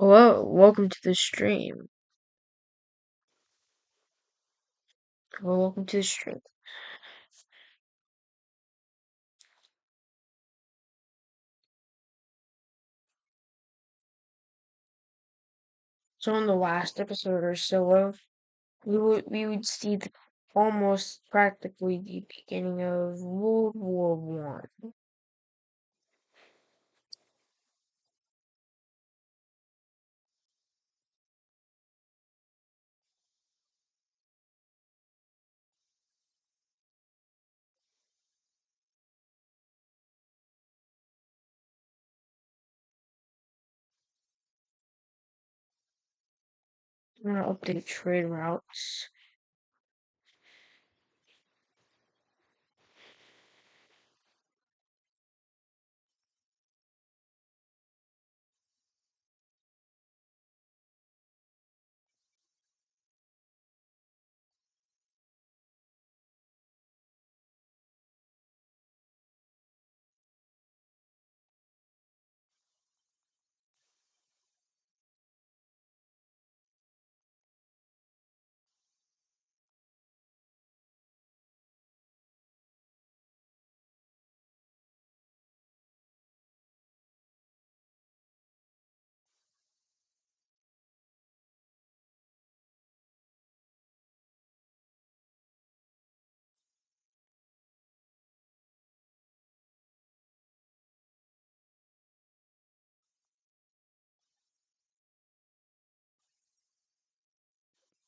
Hello, welcome to the stream. Hello, welcome to the stream. So in the last episode or so of, we would see almost practically the beginning of World War One. I'm gonna update trade routes.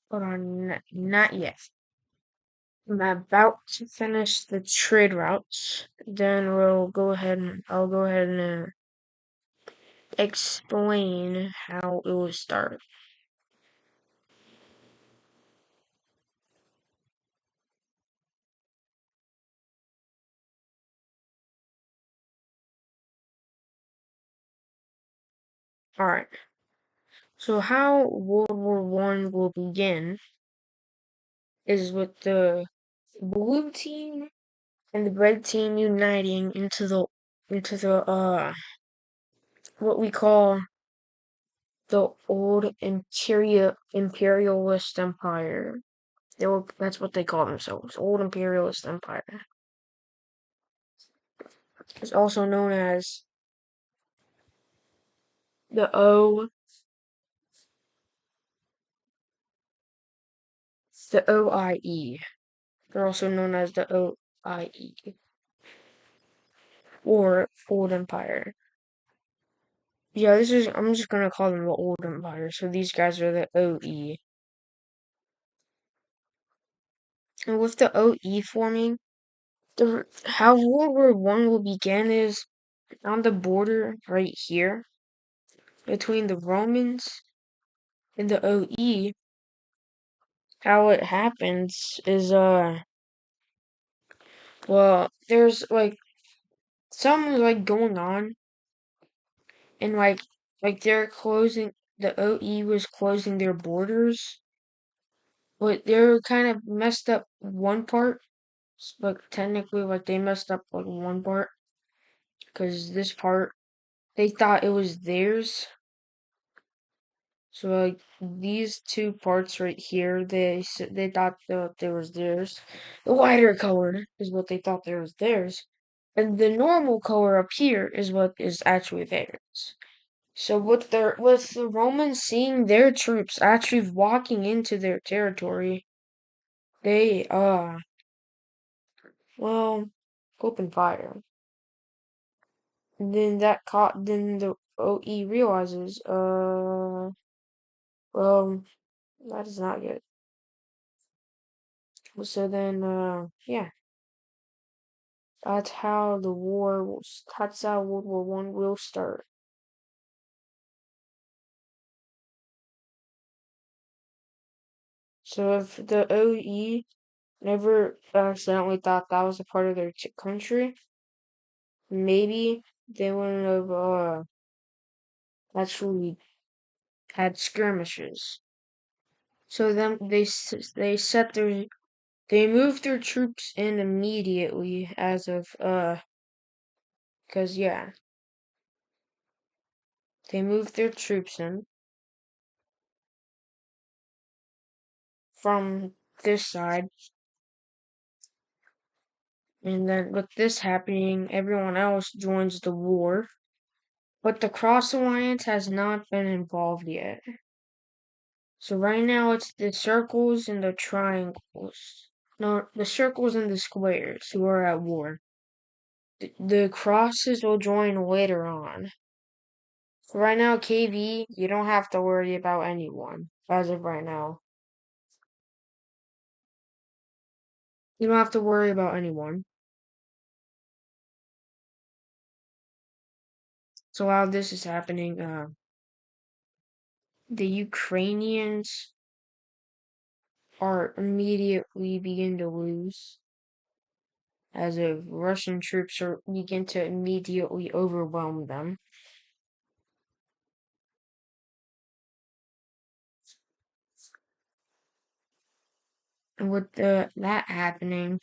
Hold on, not yet. I'm about to finish the trade routes. Then I'll go ahead and explain how it will start. Alright. So how World War One will begin is with the blue team and the red team uniting into the what we call the old imperialist empire. That's what they call themselves, old imperialist empire. It's also known as the OIE. They're also known as the OIE or Old Empire. Yeah, I'm just gonna call them the Old Empire. So these guys are the OE. And with the OE forming, how World War One will begin is on the border right here between the Romans and the OE. How it happens is well, there's like something like going on, and like they're closing. The OE was closing their borders, but they're kind of messed up one part. But technically, like they messed up like one part because this part they thought it was theirs. So like these two parts right here, they thought that there was theirs. The lighter color is what they thought there was theirs, and the normal color up here is what is actually theirs. So with the Romans seeing their troops actually walking into their territory, they well open fire. And then then the OE realizes well that is not good. So then yeah. That's how World War One will start. So if the OE never accidentally thought that was a part of their country, maybe they wouldn't have actually had skirmishes. So then they moved their troops in immediately as of 'cause yeah, they moved their troops in. from this side. And then with this happening, everyone else joins the war. But the Cross Alliance has not been involved yet. So right now it's the circles and the triangles. No, the circles and the squares who are at war. The crosses will join later on. So right now, KV, you don't have to worry about anyone as of right now. You don't have to worry about anyone. So while this is happening, the Ukrainians are immediately begin to lose as if Russian troops are begin to immediately overwhelm them. And with that happening,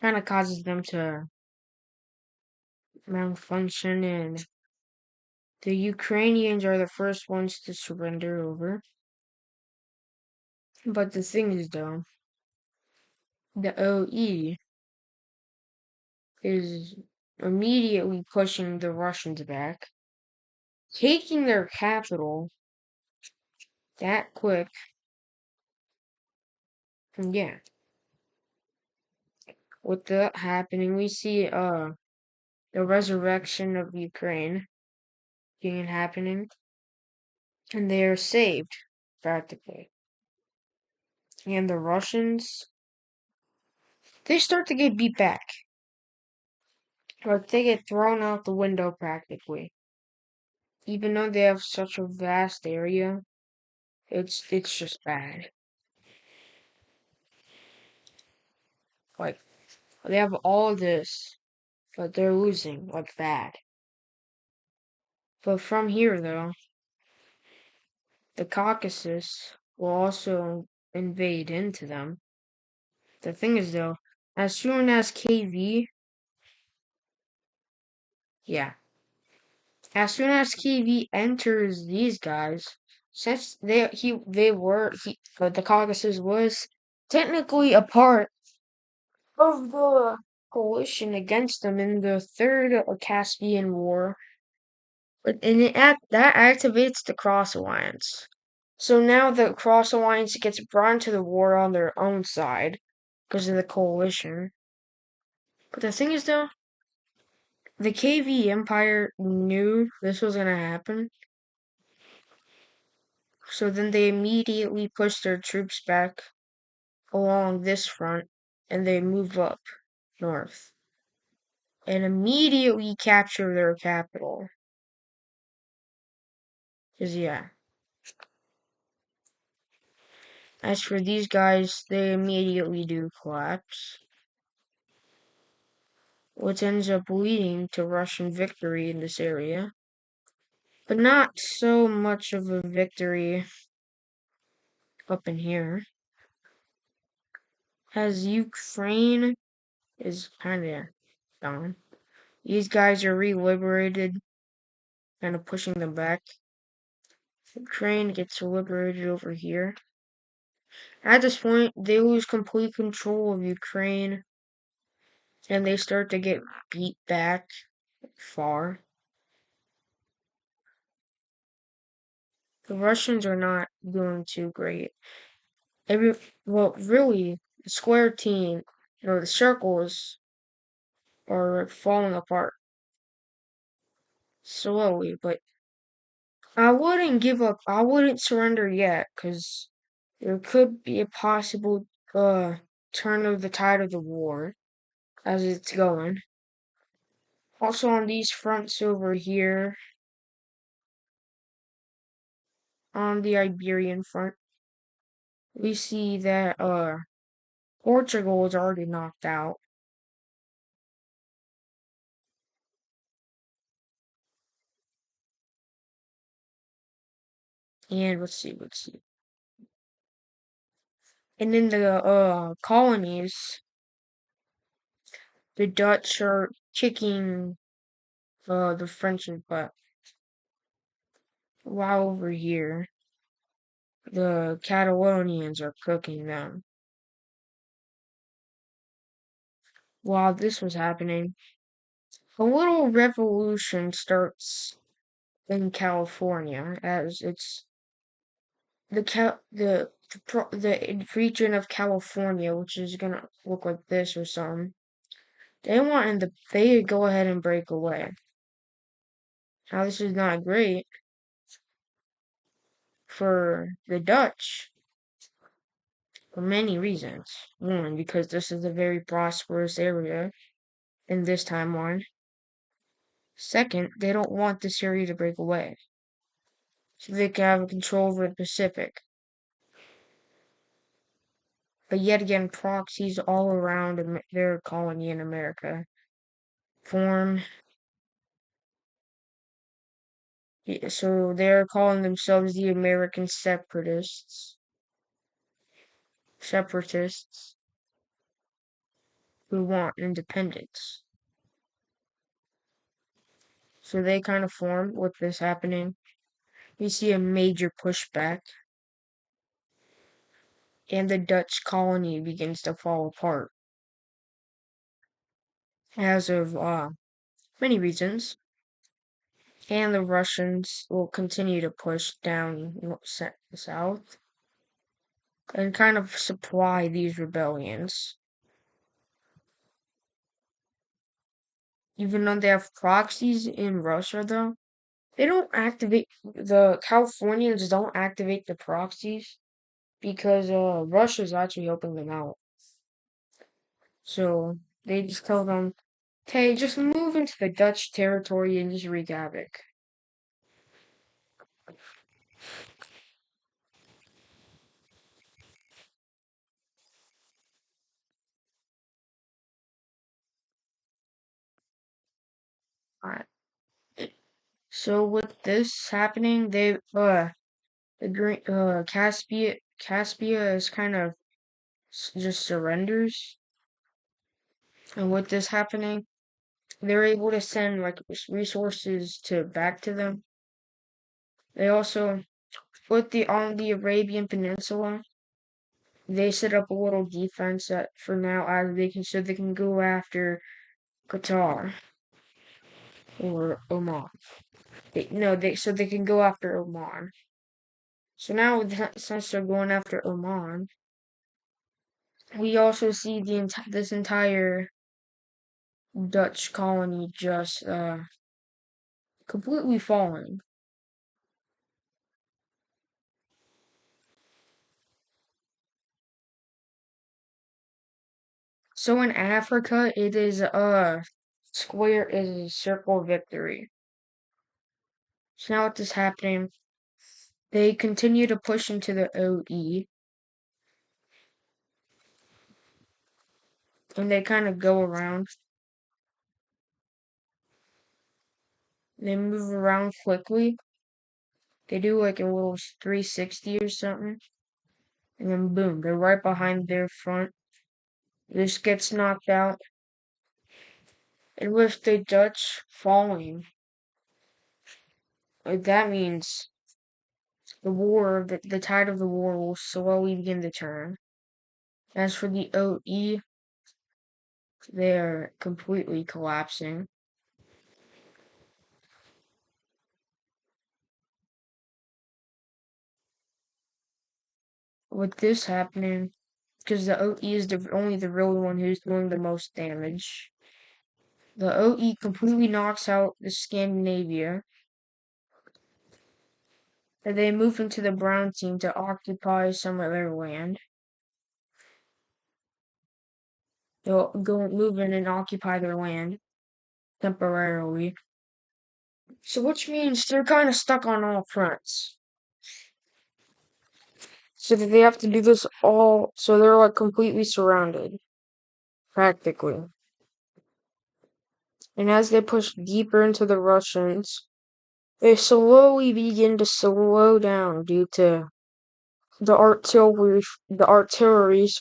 kind of causes them to malfunction, and the Ukrainians are the first ones to surrender over. But the thing is, though, the OE is immediately pushing the Russians back, taking their capital that quick. And yeah, with that happening, we see the resurrection of Ukraine being happening, and they are saved practically. And the Russians, they start to get beat back. Like they get thrown out the window practically. Even though they have such a vast area, it's just bad. Like they have all this, but they're losing like bad. But from here though, the Caucasus will also invade into them. The thing is though, as soon as KV, yeah, as soon as KV enters these guys, since the Caucasus was technically a part of the coalition against them in the Third Caspian War, and that activates the Cross Alliance. So now the Cross Alliance gets brought into the war on their own side because of the coalition. But the thing is, though, the KV Empire knew this was going to happen. So then they immediately pushed their troops back along this front and they move up north and immediately capture their capital. Because, yeah. As for these guys, they immediately do collapse, which ends up leading to Russian victory in this area. But not so much of a victory up in here, as Ukraine is kind of gone. These guys are re-liberated, kind of pushing them back. Ukraine gets liberated over here. At this point, they lose complete control of Ukraine, and they start to get beat back far. The Russians are not doing too great. Really, the square team, the circles are falling apart slowly, but I wouldn't give up. I wouldn't surrender yet, because there could be a possible turn of the tide of the war as it's going. Also on these fronts over here, on the Iberian front, we see that Portugal is already knocked out. And let's see. And in the colonies, the Dutch are kicking the French's butt. While over here, the Catalonians are cooking them. While this was happening, a little revolution starts in California, as it's the region of California, which is gonna look like this or something. They go ahead and break away. Now this is not great for the Dutch for many reasons. One, because this is a very prosperous area in this timeline. Second, they don't want this area to break away, so they can have control over the Pacific. But yet again, proxies all around their colony in America form. So they're calling themselves the American separatists who want independence. So they kind of form with this happening. We see a major pushback, and the Dutch colony begins to fall apart as of many reasons. And the Russians will continue to push down south and kind of supply these rebellions. Even though they have proxies in Russia, though, the Californians don't activate the proxies because Russia's actually helping them out. So they just tell them, hey, just move into the Dutch territory and just wreak havoc. Alright. So with this happening, the green Caspia is kind of just surrenders. And with this happening, they're able to send like resources to back to them. They also on the Arabian Peninsula, they set up a little defense that for now as they can go after Qatar or Oman. So they can go after Oman. So now since they're going after Oman, we also see this entire Dutch colony just completely falling. So in Africa, it is a circle victory. So now with this happening, they continue to push into the OE, and they kind of go around. They move around quickly. They do like a little 360 or something, and then boom, they're right behind their front. This gets knocked out, and with the Dutch falling, like that means the tide of the war will slowly begin to turn. As for the OE, they're completely collapsing. With this happening, because the OE is only the real one who's doing the most damage. The OE completely knocks out the Scandinavia, and they move into the Brown team to occupy some of their land. They'll go move in and occupy their land temporarily. So which means they're kind of stuck on all fronts. So that they have to do this all, so they're like completely surrounded, practically. And as they push deeper into the Russians, they slowly begin to slow down due to the artilleries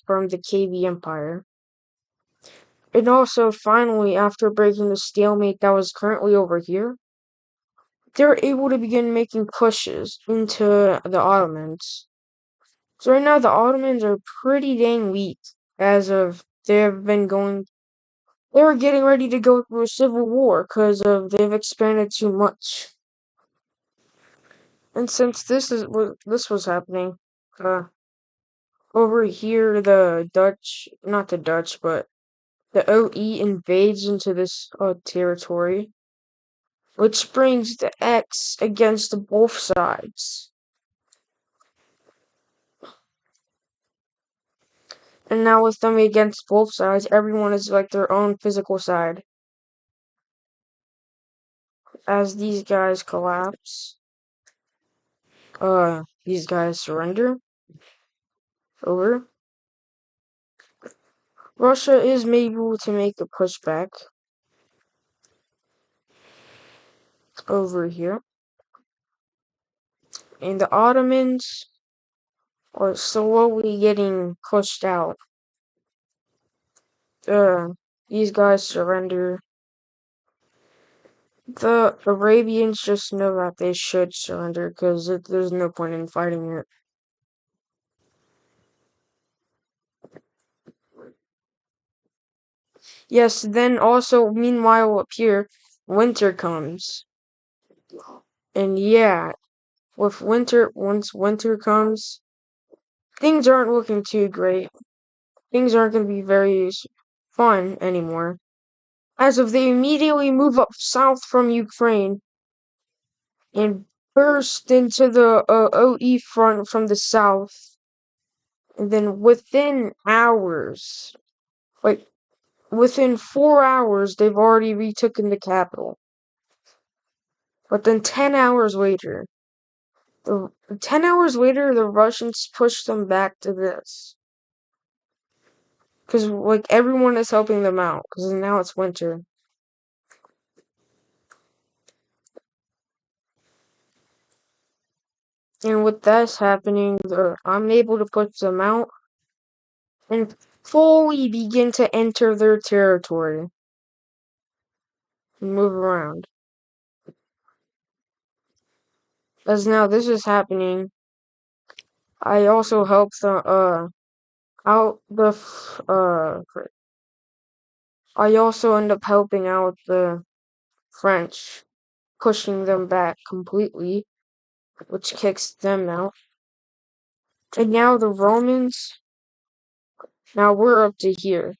from the KB Empire. And also, finally, after breaking the stalemate that was currently over here, they're able to begin making pushes into the Ottomans. So right now the Ottomans are pretty dang weak as of they were getting ready to go through a civil war because of they've expanded too much. And since this was happening, uh, over here the Dutch, not the Dutch, but the OE invades into this territory, which brings the X against both sides. And now with them against both sides, everyone is like their own physical side. As these guys collapse, these guys surrender. Over. Russia is able to make a pushback over here. And the Ottomans are slowly getting pushed out. These guys surrender. The Arabians just know that they should surrender because there's no point in fighting it. Yes, then also, meanwhile, up here, winter comes. And yeah, once winter comes, things aren't looking too great. Things aren't going to be very fun anymore. As if they immediately move up south from Ukraine and burst into the OE front from the south. And then like within 4 hours, they've already retaken the capital. But then 10 hours later, the 10 hours later, the Russians pushed them back to this. Because, like, everyone is helping them out. Because now it's winter. And with this happening, I'm able to push them out and fully begin to enter their territory and move around. As now this is happening, I also help out the I also end up helping out the French, pushing them back completely, which kicks them out. And now the Romans, now we're up to here.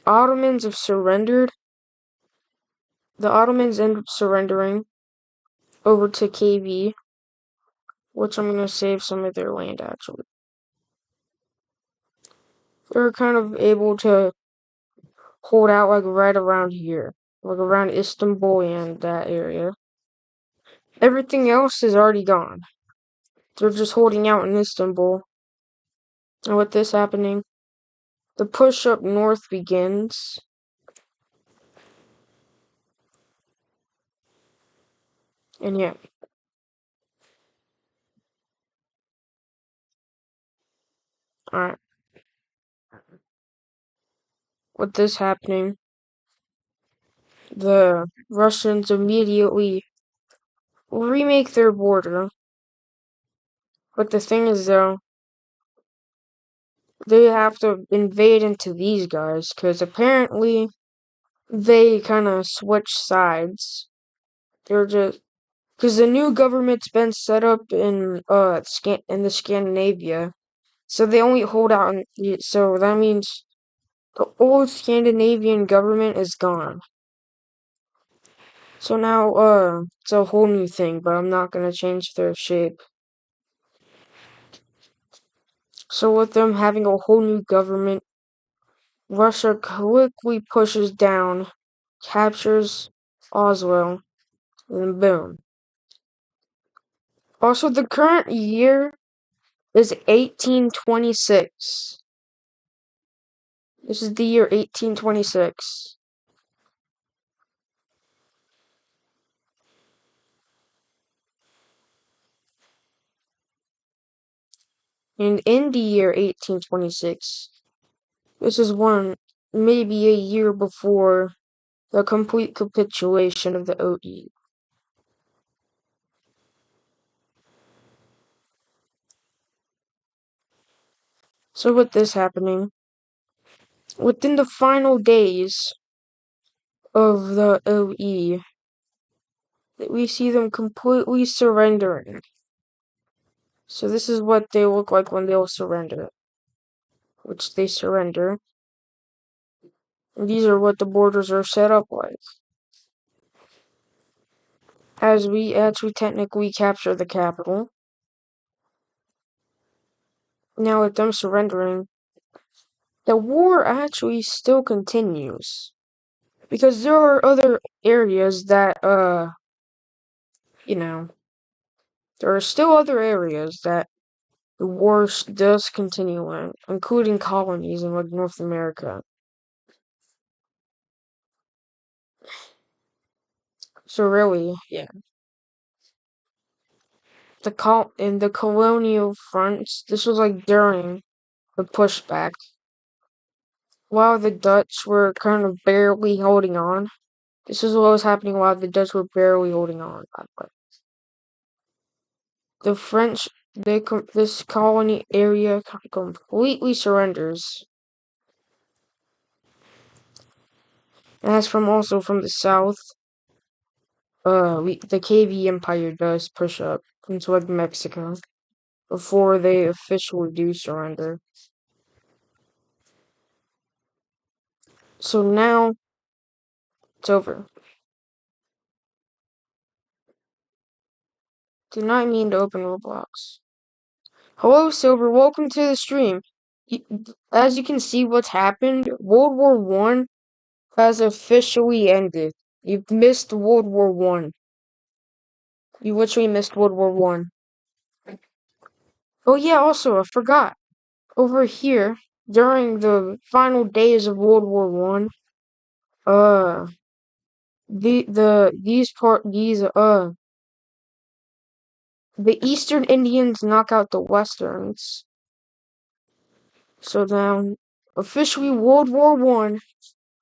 Ottomans have surrendered. The Ottomans end up surrendering over to KB, which I'm gonna save some of their land actually. They're kind of able to hold out like right around here, like around Istanbul and that area. Everything else is already gone. They're just holding out in Istanbul. And with this happening, the push up north begins. And yeah. Alright. With this happening, the Russians immediately remake their border. But the thing is though, they have to invade into these guys, because apparently they kind of switch sides. They're just because the new government's been set up in the Scandinavia, so they only hold out. So that means the old Scandinavian government is gone. So now it's a whole new thing, but I'm not gonna change their shape. So with them having a whole new government, Russia quickly pushes down, captures Oslo, and boom. Also, the current year is 1826. This is the year 1826. And in the year 1826, this is maybe a year before the complete capitulation of the OE. So with this happening, within the final days of the OE, we see them completely surrendering. So this is what they look like when they'll surrender, which they surrender. And these are what the borders are set up like. As we actually technically capture the capital. Now with them surrendering, the war actually still continues. Because there are other areas that, you know, there are still other areas that the war does continue in, including colonies in like North America. So really, yeah, in the colonial fronts, this was like during the pushback, while the Dutch were kind of barely holding on. This is what was happening while the Dutch were barely holding on. By the way. The French, this colony area completely surrenders. And that's also from the south. The KV Empire does push up into like Mexico before they officially do surrender. So now it's over. Did not mean to open Roblox. Hello, Silver. Welcome to the stream. As you can see, what's happened. World War One has officially ended. You've missed World War One. You literally missed World War One. Oh yeah, also I forgot. Over here, during the final days of World War One, uh the Eastern Indians knock out the Westerns. So now officially World War One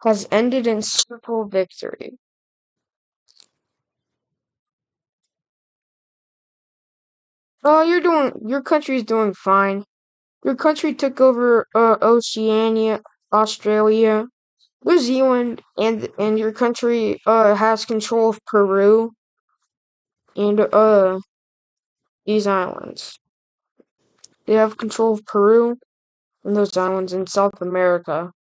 has ended in triple victory. Oh, your country's doing fine. Your country took over Oceania, Australia, New Zealand, and your country has control of Peru and these islands. They have control of Peru and those islands in South America.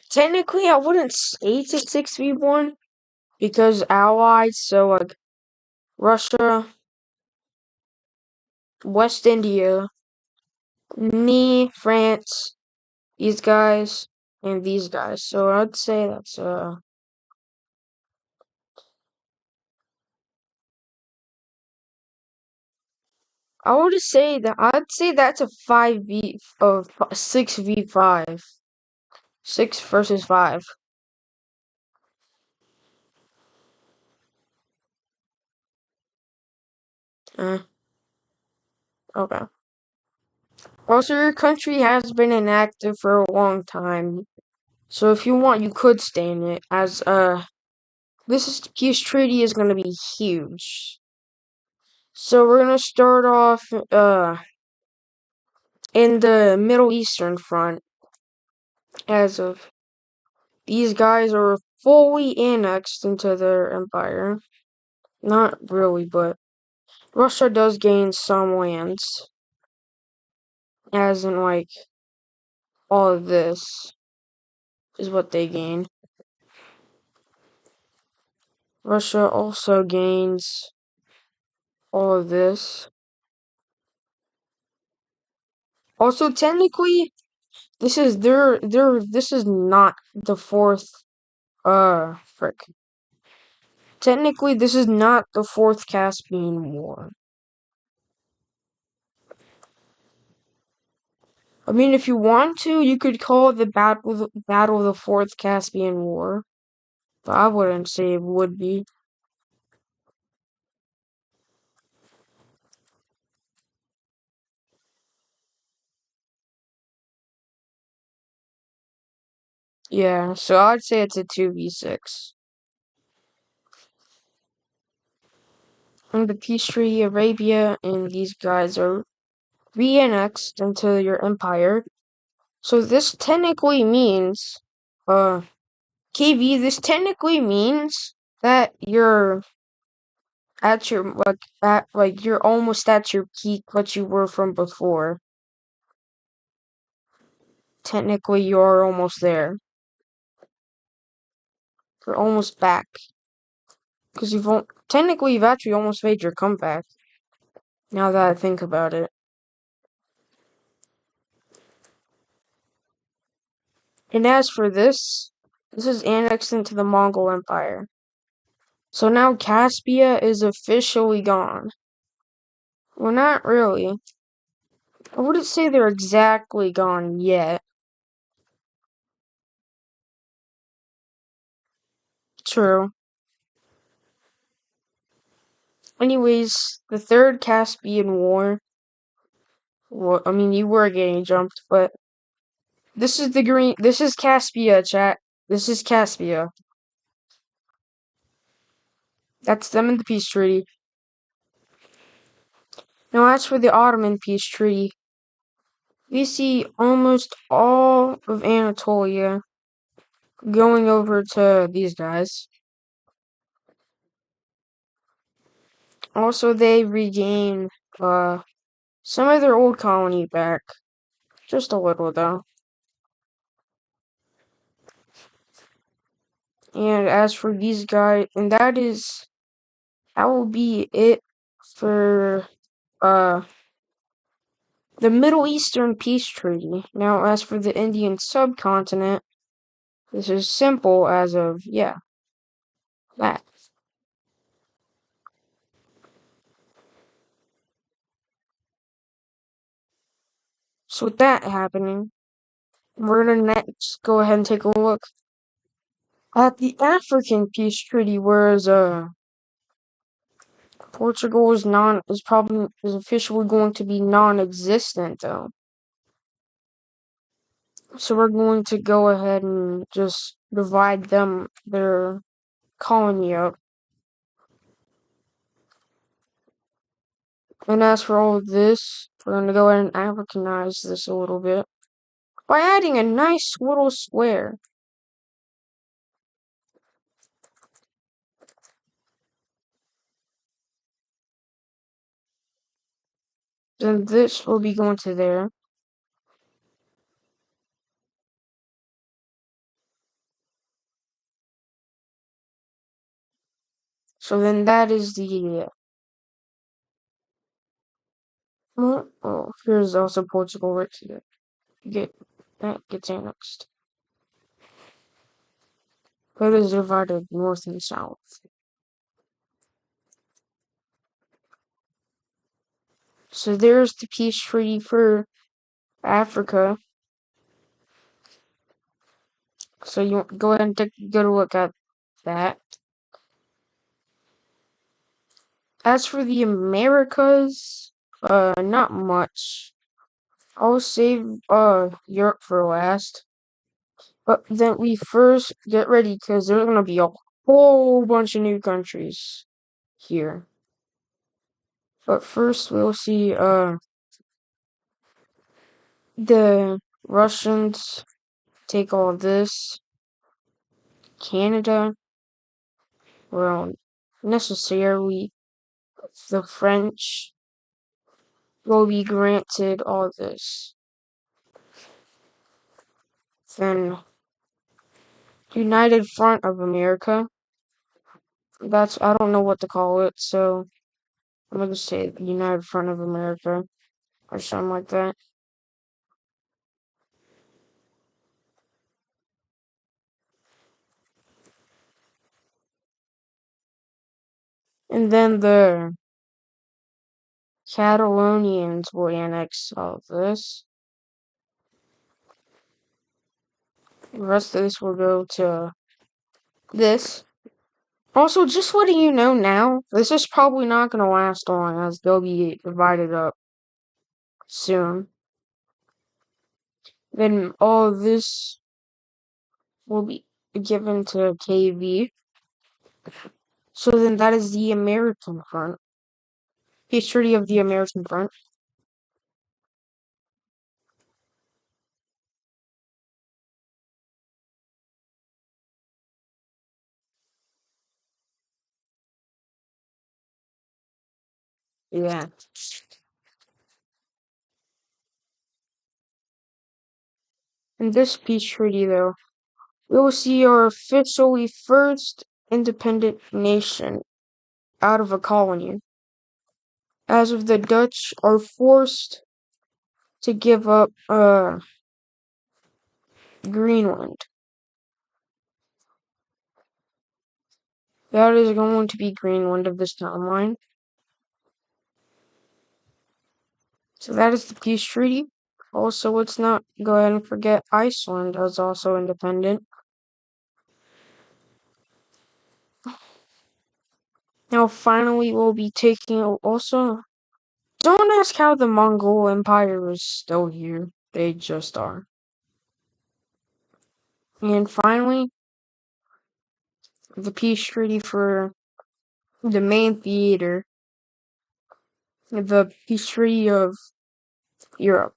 Technically, I wouldn't say it's a 6v1 because allies, so like Russia, West India, me, France, these guys, and these guys. So I'd say that's I'd say that's a 5v of 6v5. 6 versus 5. Okay. Also, your country has been inactive for a long time. So if you want, you could stay in it as peace treaty is gonna be huge. So we're gonna start off in the Middle Eastern front as of these guys are fully annexed into their empire. Not really, but Russia does gain some lands. As in like all of this is what they gain. Russia also gains all of this. Also, technically, this is not the fourth, frick. Technically, this is not the fourth Caspian War. I mean, if you want to, you could call it the Battle of the Fourth Caspian War, but I wouldn't say it would be. Yeah, so I'd say it's a 2v6. In the peace treaty, Arabia and these guys are re-annexed into your empire. So this technically means, KV, this technically means that you're at your, you're almost at your peak, what you were from before. Technically, you're almost there. You're almost back. Because technically, you've actually almost made your comeback. Now that I think about it. And as for this is annexed into the Mongol Empire. So now Caspia is officially gone. Well, not really. I wouldn't say they're exactly gone yet. True. Anyways, the Third Caspian War. Well, I mean, you were getting jumped, but this is the green. This is Caspia, chat. This is Caspia. That's them in the peace treaty. Now, as for the Ottoman peace treaty, we see almost all of Anatolia going over to these guys. Also, they regain some of their old colony back. Just a little, though. And as for these guys, and that will be it for the Middle Eastern Peace Treaty. Now, as for the Indian subcontinent, this is simple as of, yeah, that. So with that happening, we're gonna next go ahead and take a look at the African Peace Treaty, whereas Portugal is officially going to be non-existent though. So we're going to go ahead and just divide their colony up. And as for all of this, we're going to go ahead and Africanize this a little bit by adding a nice little square. Then this will be going to there. So then that is the oh, here's also Portugal right here. That gets annexed. It is divided north and south. So there's the peace treaty for Africa. So you go ahead and take a good look at that. As for the Americas, not much. I'll save Europe for last. But then we first get ready because there's gonna be a whole bunch of new countries here. But first we'll see the Russians take all this. Canada, well, necessarily the French will be granted all this. Then United Front of America. I don't know what to call it, so I'm gonna say United Front of America or something like that. And then the Catalonians will annex all of this. The rest of this will go to this. Also, just letting you know now, this is probably not going to last long as they'll be divided up soon. Then all of this will be given to KV. So then that is the American front. Peace treaty of the American front. Yeah. In this peace treaty, though, we will see our officially first independent nation out of a colony, as if the Dutch are forced to give up Greenland. That is going to be Greenland of this timeline. So that is the peace treaty. Also, let's not go ahead and forget Iceland is also independent. Now, finally, we'll be taking also. Don't ask how the Mongol Empire is still here. They just are. And finally, the peace treaty for the main theater, the peace treaty of Europe.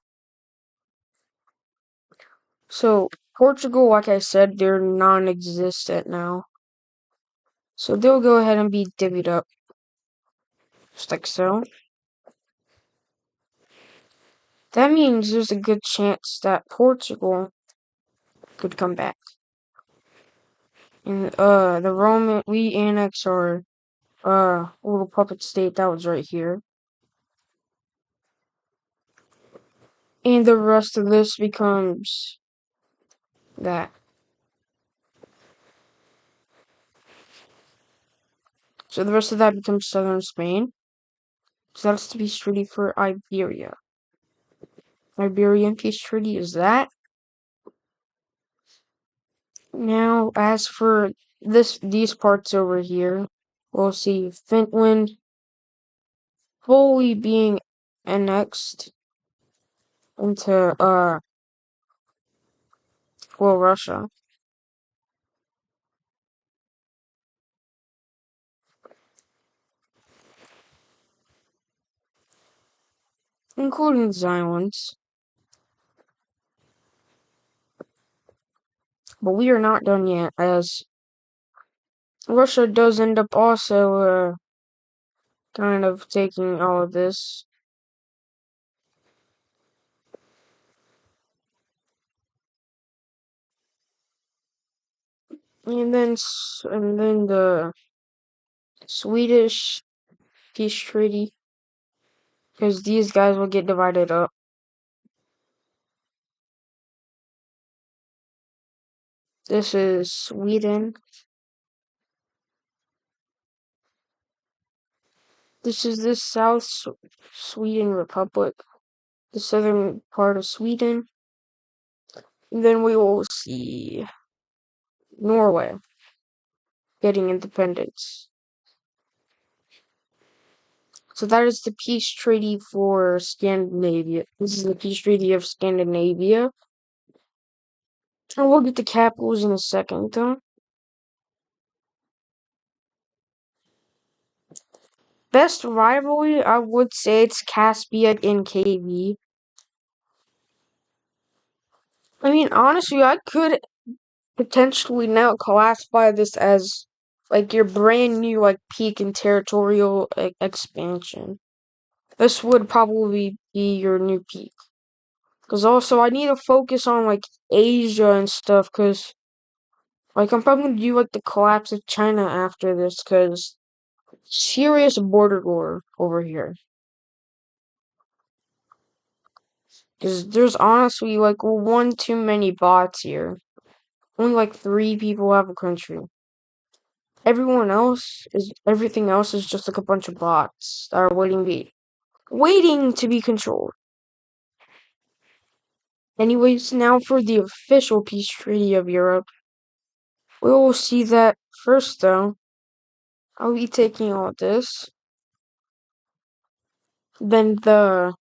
So, Portugal, like I said, they're non-existent now. So they'll go ahead and be divvied up. Just like so. That means there's a good chance that Portugal could come back. And the Roman we annex our little puppet state that was right here. And the rest of this becomes that. So the rest of that becomes southern Spain. So that's the peace treaty for Iberia. Iberian peace treaty is that. Now, as for these parts over here, we'll see Finland fully being annexed into Russia. Including the islands. But we are not done yet, as Russia does end up also kind of taking all of this. And then the Swedish peace treaty, because these guys will get divided up. This is Sweden. This is the South Sweden Republic, the southern part of Sweden. And then we will see Norway getting independence. So that is the peace treaty for Scandinavia. This is the peace treaty of Scandinavia. And we'll get the capitals in a second, though. Best rivalry, I would say it's Caspia and KV. I mean, honestly, I could potentially now classify this as like your brand new like peak in territorial expansion. This would probably be your new peak. Because also, I need to focus on like Asia and stuff, because like I'm probably gonna do like the collapse of China after this, because serious border war over here. Because there's honestly like one too many bots here. Only like 3 people have a country. Everything else is just like a bunch of bots that are waiting to be controlled. Anyways, now for the official peace treaty of Europe. We will see that first though. I'll be taking all this. Then the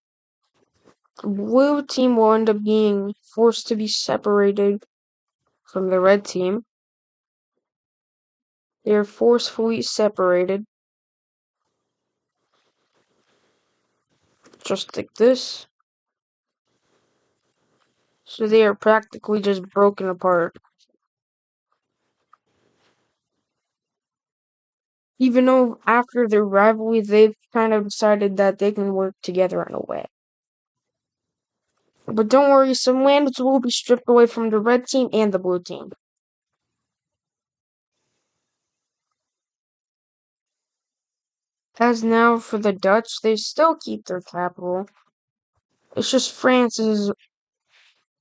blue team will end up being forced to be separated from the red team. They are forcefully separated, just like this. So they are practically just broken apart. Even though after their rivalry, they've kind of decided that they can work together in a way. But don't worry, some lands will be stripped away from the red team and the blue team. As now for the Dutch, they still keep their capital. It's just France is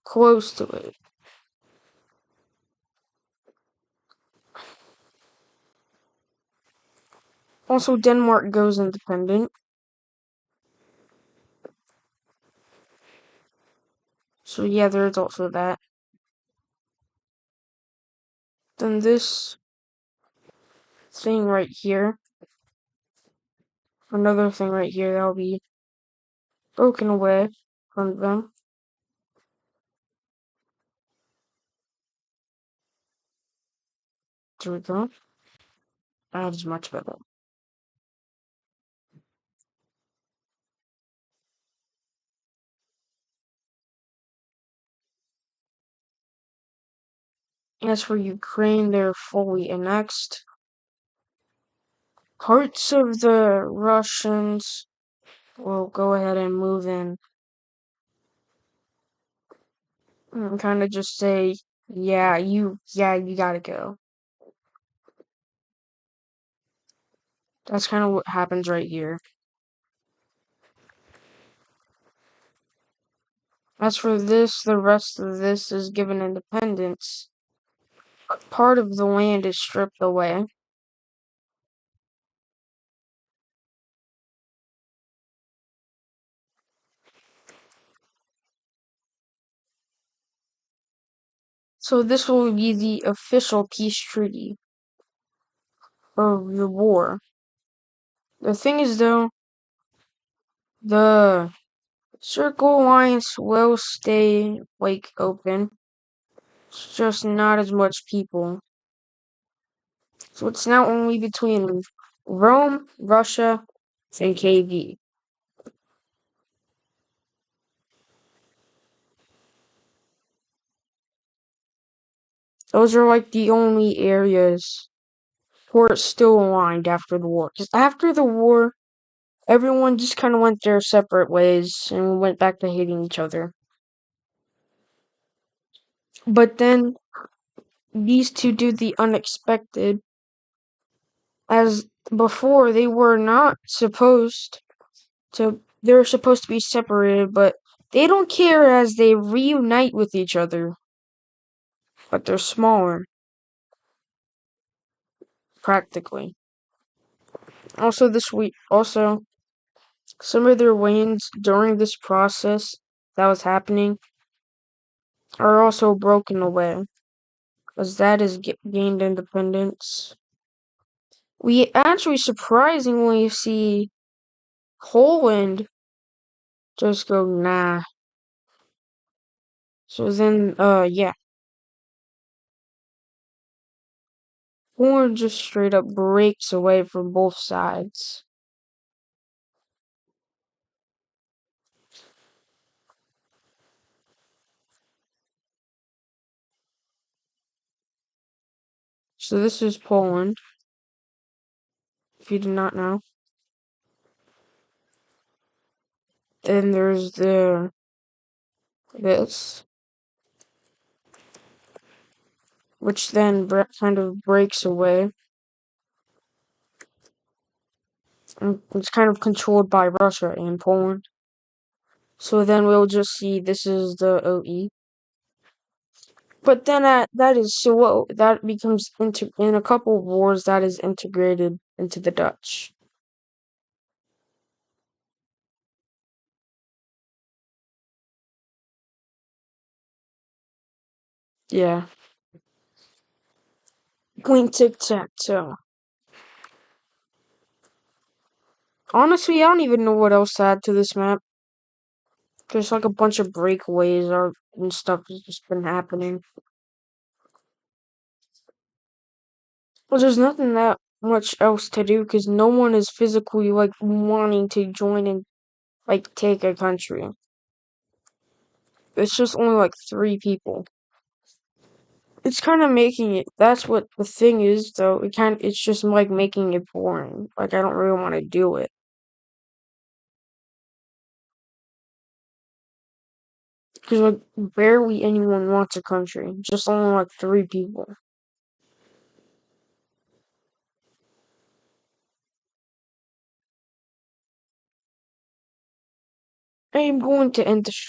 close to it. Also, Denmark goes independent. So yeah, there's also that. Then this thing right here, another thing right here that'll be broken away from them. There we go. That is much better. As for Ukraine, they're fully annexed. Parts of the Russians will go ahead and move in and kind of just say, yeah, you gotta go. That's kind of what happens right here. As for this, the rest of this is given independence. Part of the land is stripped away. So this will be the official peace treaty of the war. The thing is, though, the Circle Alliance will stay, like, open. It's just not as much people. So it's now only between Rome, Russia, and KV. Those are like the only areas where it's still aligned after the war. Because after the war, everyone just kind of went their separate ways and went back to hating each other. But then these two do the unexpected. As before, they were not supposed to, they were supposed to be separated, but they don't care as they reunite with each other. But they're smaller, practically. Also, some of their wins during this process that was happening are also broken away, as that is gained independence. We actually surprisingly see Poland just go, nah. So then, yeah. Poland just straight up breaks away from both sides. So this is Poland, if you did not know. Then there's this, which then kind of breaks away. And it's kind of controlled by Russia and Poland. So then we'll just see this is the OE. But then that is so that becomes in a couple of wars that is integrated into the Dutch. Yeah. Queen tic tac toe. Honestly, I don't even know what else to add to this map. There's like a bunch of breakaways and stuff has just been happening. Well, there's nothing that much else to do because no one is physically like wanting to join and like take a country. It's just only like 3 people. It's kind of making it. That's what the thing is, though. It's just like making it boring. Like I don't really want to do it because like barely anyone wants a country. Just only like 3 people. I am going to end the